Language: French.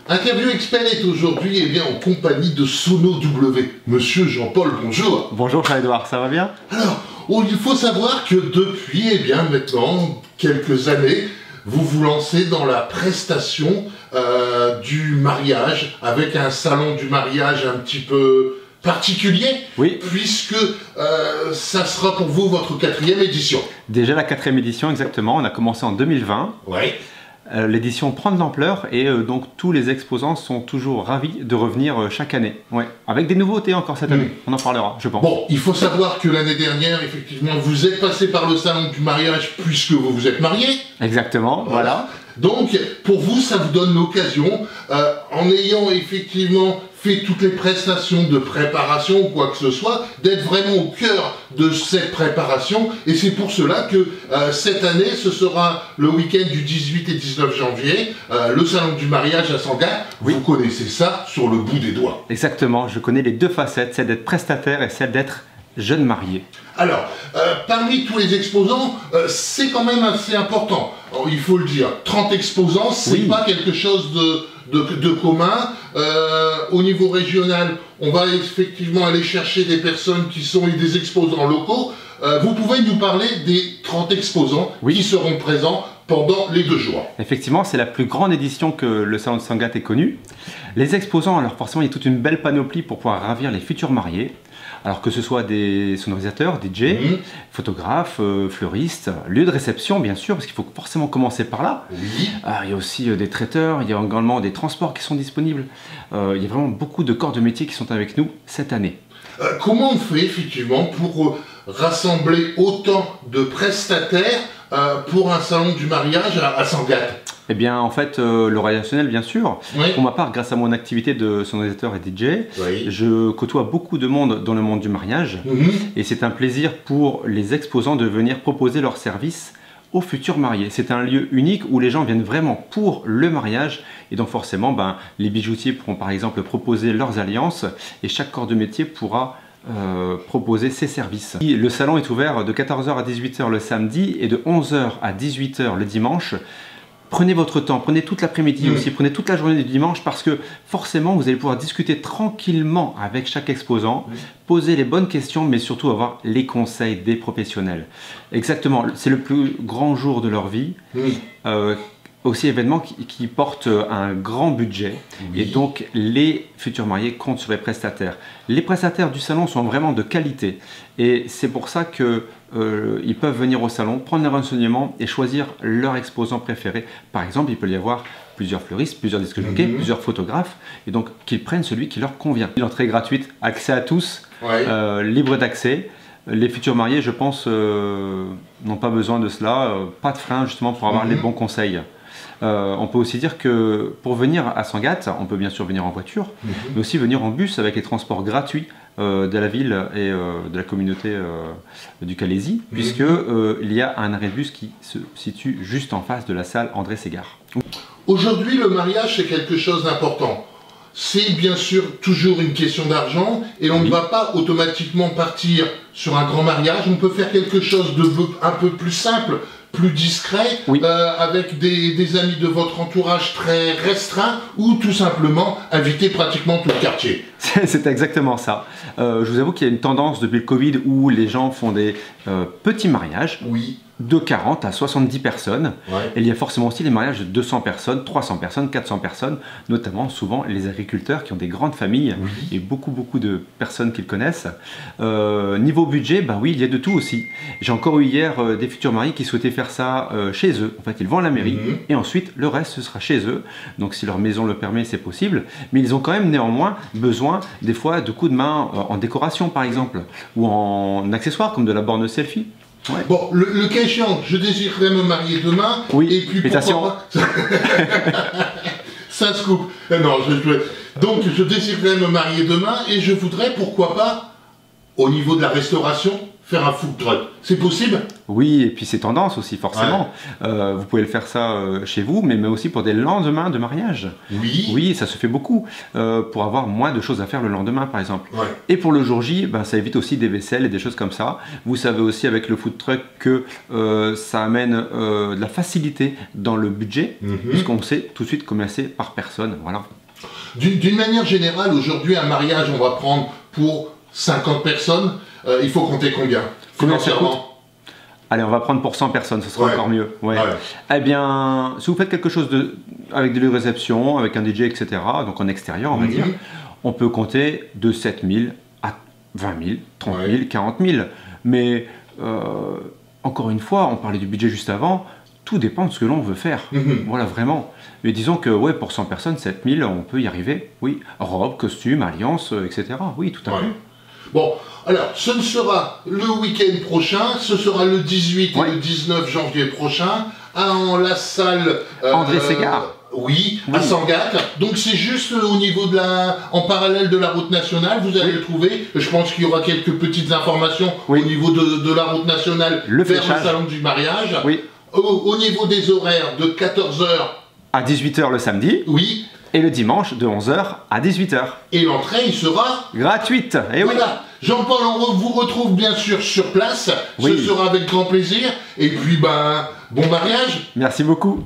Interview Expert est aujourd'hui en compagnie de Sono W. Monsieur Jean-Paul, bonjour. Bonjour Charles-Édouard, ça va bien? Alors, il faut savoir que depuis maintenant quelques années, vous vous lancez dans la prestation du mariage, avec un salon du mariage un petit peu particulier, oui. Puisque ça sera pour vous votre 4e édition. Déjà la 4e édition, exactement, on a commencé en 2020. Oui. L'édition prend de l'ampleur et donc tous les exposants sont toujours ravis de revenir chaque année. Ouais. Avec des nouveautés encore cette année, on en parlera, je pense. Bon, il faut savoir que l'année dernière, effectivement, vous êtes passé par le salon du mariage puisque vous vous êtes marié. Exactement, voilà. Donc, pour vous, ça vous donne l'occasion, en ayant effectivement fait toutes les prestations de préparation ou quoi que ce soit, d'être vraiment au cœur de cette préparation. Et c'est pour cela que cette année, ce sera le week-end du 18 et 19 janvier, le salon du mariage à Sangatte. Oui. Vous connaissez ça sur le bout des doigts. Exactement, je connais les deux facettes, celle d'être prestataire et celle d'être jeune marié. Alors, parmi tous les exposants, c'est quand même assez important. Alors, il faut le dire, 30 exposants, c'est pas quelque chose de commun. Au niveau régional, on va effectivement aller chercher des personnes qui sont des exposants locaux. Vous pouvez nous parler des 30 exposants qui seront présents pendant les 2 jours. Effectivement, c'est la plus grande édition que le salon de Sangatte ait connue. Les exposants, alors forcément, il y a toute une belle panoplie pour pouvoir ravir les futurs mariés. Alors que ce soit des sonorisateurs, DJ, photographes, fleuristes, lieux de réception bien sûr, parce qu'il faut forcément commencer par là. Oui. Il y a aussi des traiteurs, il y a également des transports qui sont disponibles. Il y a vraiment beaucoup de corps de métier qui sont avec nous cette année. Comment on fait effectivement pour rassembler autant de prestataires pour un salon du mariage à Sangatte? Eh bien, en fait, le relationnel, bien sûr. Oui. Pour ma part, grâce à mon activité de sonorisateur et DJ, je côtoie beaucoup de monde dans le monde du mariage. Et c'est un plaisir pour les exposants de venir proposer leurs services aux futurs mariés. C'est un lieu unique où les gens viennent vraiment pour le mariage. Et donc forcément, les bijoutiers pourront par exemple proposer leurs alliances et chaque corps de métier pourra proposer ses services. Le salon est ouvert de 14 h à 18 h le samedi et de 11 h à 18 h le dimanche. Prenez votre temps, prenez toute l'après-midi aussi, prenez toute la journée du dimanche parce que forcément vous allez pouvoir discuter tranquillement avec chaque exposant, poser les bonnes questions mais surtout avoir les conseils des professionnels. Exactement, c'est le plus grand jour de leur vie. Aussi événement qui porte un grand budget et donc les futurs mariés comptent sur les prestataires. Les prestataires du salon sont vraiment de qualité et c'est pour ça que ils peuvent venir au salon, prendre les renseignements et choisir leur exposant préféré. Par exemple, il peut y avoir plusieurs fleuristes, plusieurs disques jockeys, plusieurs photographes et donc qu'ils prennent celui qui leur convient. L'entrée est gratuite, accès à tous, libre d'accès. Les futurs mariés, je pense, n'ont pas besoin de cela, pas de frein justement pour avoir les bons conseils. On peut aussi dire que pour venir à Sangatte, on peut bien sûr venir en voiture, mais aussi venir en bus avec les transports gratuits de la ville et de la communauté du Calaisis, puisque il y a un arrêt de bus qui se situe juste en face de la salle André Ségard. Aujourd'hui, le mariage, c'est quelque chose d'important. C'est bien sûr toujours une question d'argent et on ne va pas automatiquement partir sur un grand mariage. On peut faire quelque chose de un peu plus simple, plus discret, avec des amis de votre entourage très restreint ou tout simplement inviter pratiquement tout le quartier. C'est exactement ça. Je vous avoue qu'il y a une tendance depuis le Covid où les gens font des petits mariages. De 40 à 70 personnes. Et il y a forcément aussi les mariages de 200 personnes, 300 personnes, 400 personnes, notamment souvent les agriculteurs qui ont des grandes familles et beaucoup de personnes qu'ils connaissent. Niveau budget, il y a de tout aussi. J'ai encore eu hier des futurs mariés qui souhaitaient faire ça chez eux. En fait, ils vont à la mairie et ensuite le reste ce sera chez eux. Donc si leur maison le permet, c'est possible. Mais ils ont quand même néanmoins besoin des fois de coups de main en décoration par exemple ou en accessoires comme de la borne selfie. Bon, le cas échéant, je désirerais me marier demain. Et puis pourquoi pas... Ça se coupe. Non, donc je désirerais me marier demain et je voudrais, pourquoi pas, au niveau de la restauration, faire un food truck. C'est possible? Oui, et puis c'est tendance aussi, forcément. Ouais. Vous pouvez le faire ça chez vous, mais aussi pour des lendemains de mariage. Oui. Oui, ça se fait beaucoup, pour avoir moins de choses à faire le lendemain, par exemple. Ouais. Et pour le jour J, ben, ça évite aussi des vaisselles et des choses comme ça. Vous savez aussi avec le food truck que ça amène de la facilité dans le budget, puisqu'on sait tout de suite combien c'est par personne. Voilà. D'une manière générale, aujourd'hui, un mariage, on va prendre pour 50 personnes. Il faut compter combien? Combien ça coûte? Allez, on va prendre pour 100 personnes, ce sera encore mieux. Ouais. Eh bien, si vous faites quelque chose avec de la réception, avec un DJ, etc., donc en extérieur, on va dire, on peut compter de 7 000 à 20 000, 30 000, 40 000. Mais, encore une fois, on parlait du budget juste avant, tout dépend de ce que l'on veut faire. Voilà, vraiment. Mais disons que, ouais, pour 100 personnes, 7 000, on peut y arriver. Oui, robe, costume, alliance, etc. Oui, tout à fait. Bon, alors, ce ne sera le week-end prochain, ce sera le 18 et le 19 janvier prochain, à la salle... André Ségard. Oui, à Sangatte. Donc c'est juste au niveau de en parallèle de la route nationale, vous allez le trouver. Je pense qu'il y aura quelques petites informations au niveau de la route nationale vers le salon du mariage. Oui. Au niveau des horaires, de 14 h à 18 h le samedi. Oui. Et le dimanche, de 11 h à 18 h. Et l'entrée, il sera... gratuite. Et voilà. Jean-Paul, on vous retrouve bien sûr sur place. Ce sera avec grand plaisir. Et puis, ben, bon mariage. Merci beaucoup.